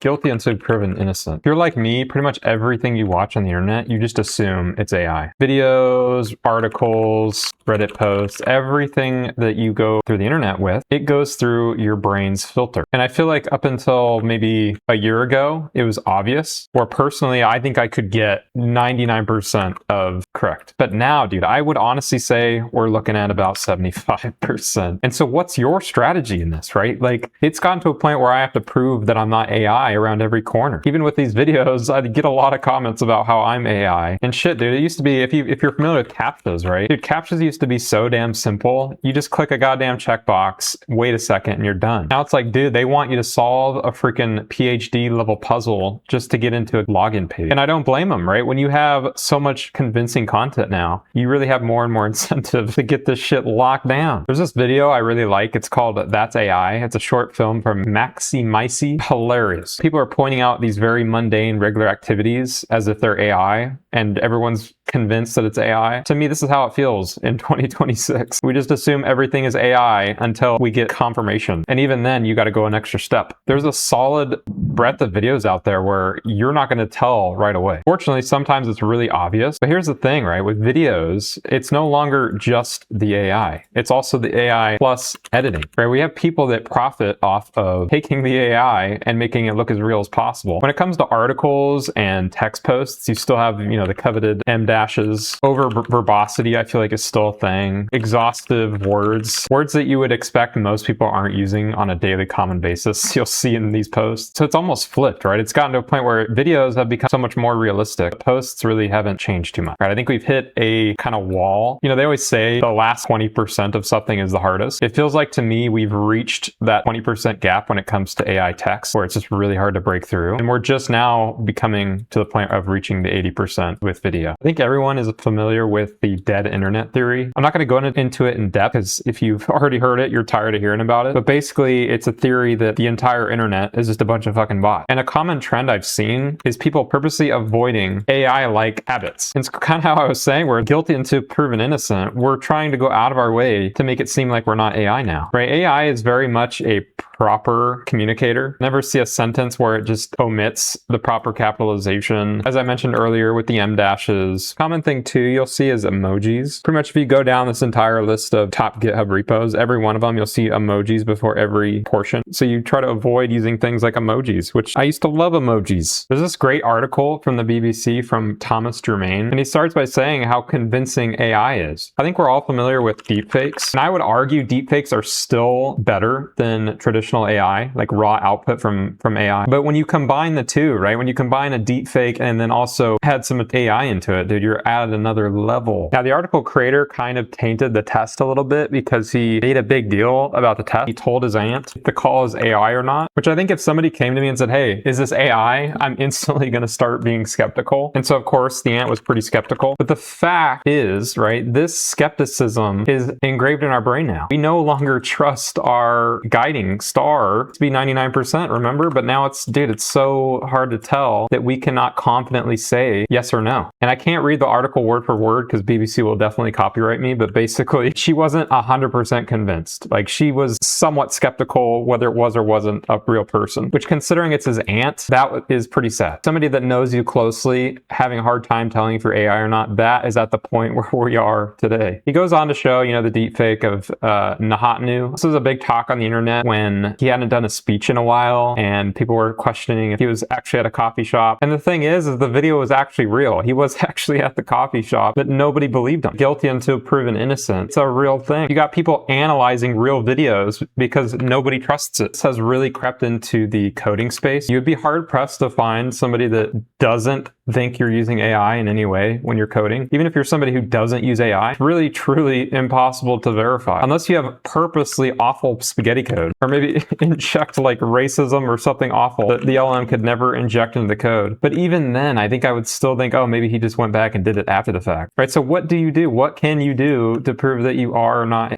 Guilty until proven innocent. If you're like me, pretty much everything you watch on the internet, you just assume it's AI. Videos, articles, Reddit posts, everything that you go through the internet with, it goes through your brain's filter. And I feel like up until maybe a year ago, it was obvious. Or personally, I think I could get 99% of correct. But now, dude, I would honestly say we're looking at about 75%. And so what's your strategy in this, right? Like, it's gotten to a point where I have to prove that I'm not AI around every corner. Even with these videos, I get a lot of comments about how I'm AI. And shit, dude, it used to be, if you're familiar with CAPTCHAs, right? Dude, CAPTCHAs used to be so damn simple. You just click a goddamn checkbox, wait a second, and you're done. Now it's like, dude, they want you to solve a freaking PhD level puzzle just to get into a login page. And I don't blame them, right? When you have so much convincing content now, you really have more and more incentive to get this shit locked down. There's this video I really like. It's called That's AI. It's a short film from Maxi Micey. Hilarious. People are pointing out these very mundane, regular activities as if they're AI, and everyone's convinced that it's AI. To me, this is how it feels in 2026. We just assume everything is AI until we get confirmation. And even then, you got to go an extra step. There's a solid breadth of videos out there where you're not going to tell right away. Fortunately, sometimes it's really obvious. But here's the thing, right? With videos, it's no longer just the AI. It's also the AI plus editing, right? We have people that profit off of taking the AI and making it look as real as possible. When it comes to articles and text posts, you still have, the coveted M dashes. Over verbosity, I feel like is still a thing. Exhaustive words that you would expect most people aren't using on a daily common basis, you'll see in these posts. So it's almost flipped, right? It's gotten to a point where videos have become so much more realistic. Posts really haven't changed too much, right? I think we've hit a kind of wall. They always say the last 20% of something is the hardest. It feels like to me, we've reached that 20% gap when it comes to AI text, where it's just really hard to break through. And we're just now becoming to the point of reaching the 80% with video. I think everyone is familiar with the dead internet theory. I'm not going to go into it in depth because if you've already heard it, you're tired of hearing about it. But basically, it's a theory that the entire internet is just a bunch of fucking bots. And a common trend I've seen is people purposely avoiding AI-like habits. And it's kind of how I was saying, we're guilty until proven innocent. We're trying to go out of our way to make it seem like we're not AI now, right? AI is very much a proper communicator. Never see a sentence where it just omits the proper capitalization. As I mentioned earlier with the M dashes, common thing too you'll see is emojis. Pretty much if you go down this entire list of top GitHub repos, every one of them you'll see emojis before every portion. So you try to avoid using things like emojis, which I used to love emojis. There's this great article from the BBC from Thomas Germain, and he starts by saying how convincing AI is. I think we're all familiar with deepfakes, and I would argue deepfakes are still better than traditional AI, like raw output from AI. But when you combine the two, right? When you combine a deepfake and then also add some AI into it, dude, you're at another level. Now, the article creator kind of tainted the test a little bit because he made a big deal about the test. He told his aunt to call his AI or not, which I think if somebody came to me and said, hey, is this AI? I'm instantly going to start being skeptical. And so, of course, the aunt was pretty skeptical. But the fact is, right, this skepticism is engraved in our brain now. We no longer trust our guiding star to be 99%, remember? But now it's so hard to tell that we cannot confidently say yes or no. And I can't read the article word for word because BBC will definitely copyright me, but basically she wasn't 100% convinced. Like, she was somewhat skeptical whether it was or wasn't a real person, which, considering it's his aunt, that is pretty sad. Somebody that knows you closely having a hard time telling if you're AI or not, that is at the point where we are today. He goes on to show, the deep fake of Nahatnu. This was a big talk on the internet when he hadn't done a speech in a while and people were questioning if he was actually at a coffee shop. And the thing is the video was actually real. He was actually at the coffee shop, but nobody believed him. Guilty until proven innocent. It's a real thing. You got people analyzing real videos because nobody trusts it. This has really crept into the coding space. You'd be hard pressed to find somebody that doesn't think you're using AI in any way when you're coding. Even if you're somebody who doesn't use AI, it's really, truly impossible to verify. Unless you have purposely awful spaghetti code, or maybe inject like racism or something awful that the LLM could never inject into the code. But even then, I think I would still think, oh, maybe he just went back and did it after the fact, right? So what do you do? What can you do to prove that you are not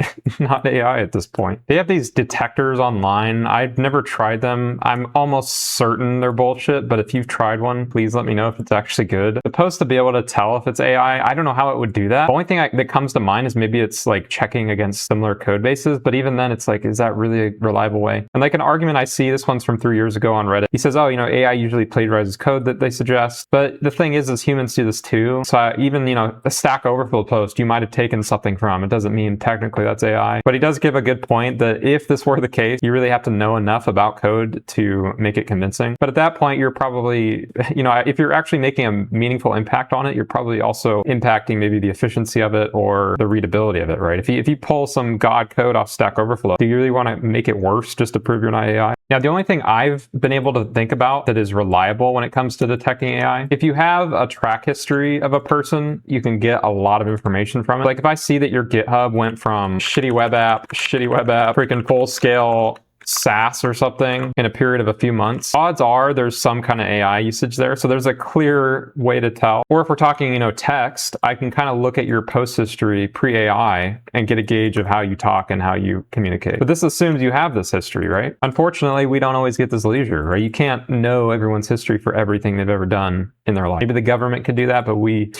AI at this point? They have these detectors online. I've never tried them. I'm almost certain they're bullshit, but if you've tried one, please let me know if it's actually good. Supposed to be able to tell if it's AI. I don't know how it would do that. The only thing that comes to mind is maybe it's like checking against similar code bases, but even then it's like, is that really a reliable way. And like an argument I see, this one's from 3 years ago on Reddit. He says, oh, AI usually plagiarizes code that they suggest. But the thing is humans do this too. So even, a Stack Overflow post, you might have taken something from. It doesn't mean technically that's AI. But he does give a good point that if this were the case, you really have to know enough about code to make it convincing. But at that point, you're probably, if you're actually making a meaningful impact on it, you're probably also impacting maybe the efficiency of it or the readability of it, right? If you pull some God code off Stack Overflow, do you really want to make it worse just to prove you're not AI? Now, the only thing I've been able to think about that is reliable when it comes to detecting AI, if you have a track history of a person, you can get a lot of information from it. Like if I see that your GitHub went from shitty web app, freaking full scale SaaS or something in a period of a few months, odds are there's some kind of AI usage there. So there's a clear way to tell. Or if we're talking, text, I can kind of look at your post history pre-AI and get a gauge of how you talk and how you communicate. But this assumes you have this history, right? Unfortunately, we don't always get this leisure, right? You can't know everyone's history for everything they've ever done in their life. Maybe the government could do that, but we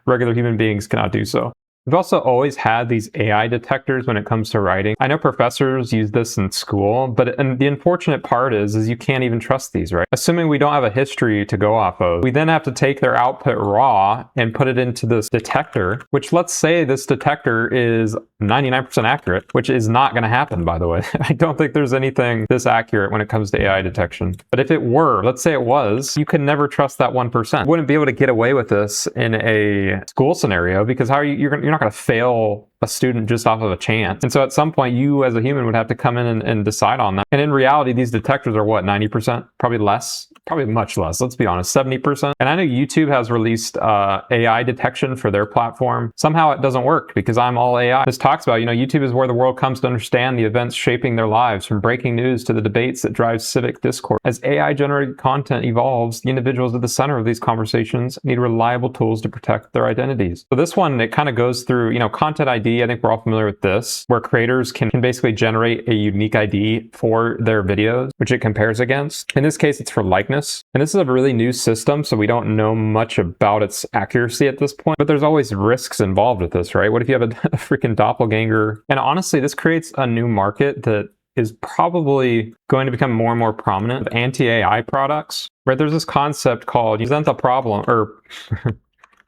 regular human beings cannot do so. We've also always had these AI detectors when it comes to writing. I know professors use this in school, and the unfortunate part is you can't even trust these, right? Assuming we don't have a history to go off of, we then have to take their output raw and put it into this detector, which let's say this detector is 99% accurate, which is not going to happen, by the way. I don't think there's anything this accurate when it comes to AI detection. But if it were, let's say it was, you can never trust that 1%. You wouldn't be able to get away with this in a school scenario because you're not going to fail a student just off of a chance. And so at some point, you as a human would have to come in and decide on that. And in reality, these detectors are what, 90%? Probably less, probably much less. Let's be honest, 70%. And I know YouTube has released AI detection for their platform. Somehow it doesn't work because I'm all AI. This talks about, YouTube is where the world comes to understand the events shaping their lives, from breaking news to the debates that drive civic discourse. As AI generated content evolves, the individuals at the center of these conversations need reliable tools to protect their identities. So this one, it kind of goes through, content ID. I think we're all familiar with this, where creators can basically generate a unique ID for their videos, which it compares against. In this case, it's for likeness. And this is a really new system, so we don't know much about its accuracy at this point, but there's always risks involved with this, right? What if you have a freaking doppelganger? And honestly, this creates a new market that is probably going to become more and more prominent. Anti-AI products, right? There's this concept called present the problem, or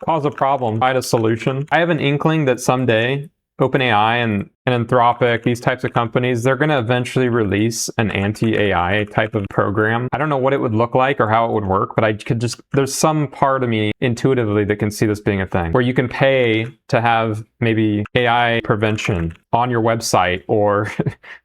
cause a problem, find a solution. I have an inkling that someday OpenAI and Anthropic, these types of companies, they're going to eventually release an anti-AI type of program. I don't know what it would look like or how it would work, but there's some part of me intuitively that can see this being a thing where you can pay to have maybe AI prevention on your website or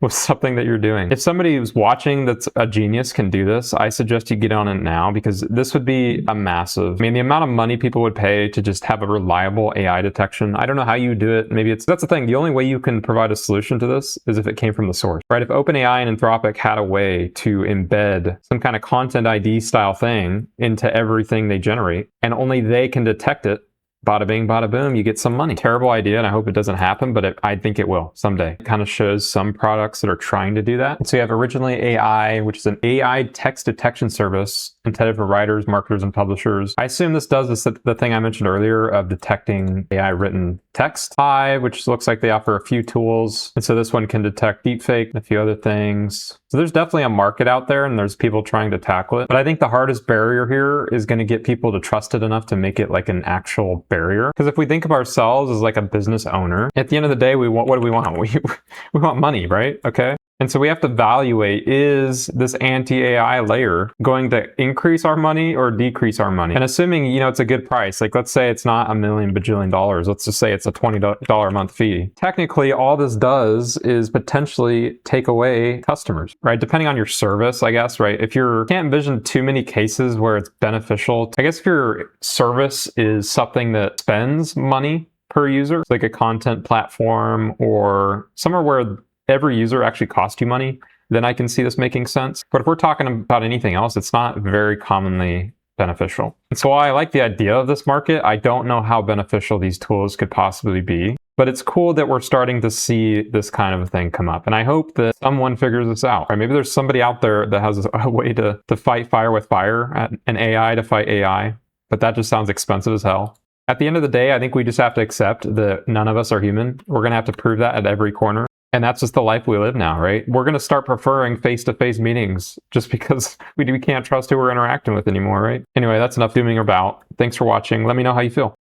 with something that you're doing. If somebody who's watching that's a genius can do this, I suggest you get on it now because this would be a massive, the amount of money people would pay to just have a reliable AI detection. I don't know how you do it. That's the thing. The only way you can provide a solution to this is if it came from the source, right? If OpenAI and Anthropic had a way to embed some kind of content ID style thing into everything they generate, and only they can detect it, bada bing, bada boom, you get some money. Terrible idea, and I hope it doesn't happen, but I think it will someday. It kind of shows some products that are trying to do that. And so you have Originally AI, which is an AI text detection service intended for writers, marketers, and publishers. I assume this does the thing I mentioned earlier of detecting AI written text. Which looks like they offer a few tools. And so this one can detect deepfake and a few other things. So there's definitely a market out there and there's people trying to tackle it. But I think the hardest barrier here is going to get people to trust it enough to make it like an actual barrier. Because if we think of ourselves as like a business owner, at the end of the day, what do we want? We want money, right? Okay. And so we have to evaluate, is this anti-AI layer going to increase our money or decrease our money? And assuming, it's a good price, like let's say it's not $1 million bajillion dollars, let's just say it's a $20 a month fee. Technically, all this does is potentially take away customers, right? Depending on your service, I guess, right? If you can't envision too many cases where it's beneficial. I guess if your service is something that spends money per user, like a content platform or somewhere where every user actually costs you money, then I can see this making sense. But if we're talking about anything else, it's not very commonly beneficial. And so while I like the idea of this market, I don't know how beneficial these tools could possibly be. But it's cool that we're starting to see this kind of a thing come up. And I hope that someone figures this out. Or maybe there's somebody out there that has a way to fight fire with fire, an AI to fight AI. But that just sounds expensive as hell. At the end of the day, I think we just have to accept that none of us are human. We're going to have to prove that at every corner. And that's just the life we live now, right? We're going to start preferring face-to-face meetings just because we can't trust who we're interacting with anymore, right? Anyway, that's enough dooming about. Thanks for watching. Let me know how you feel.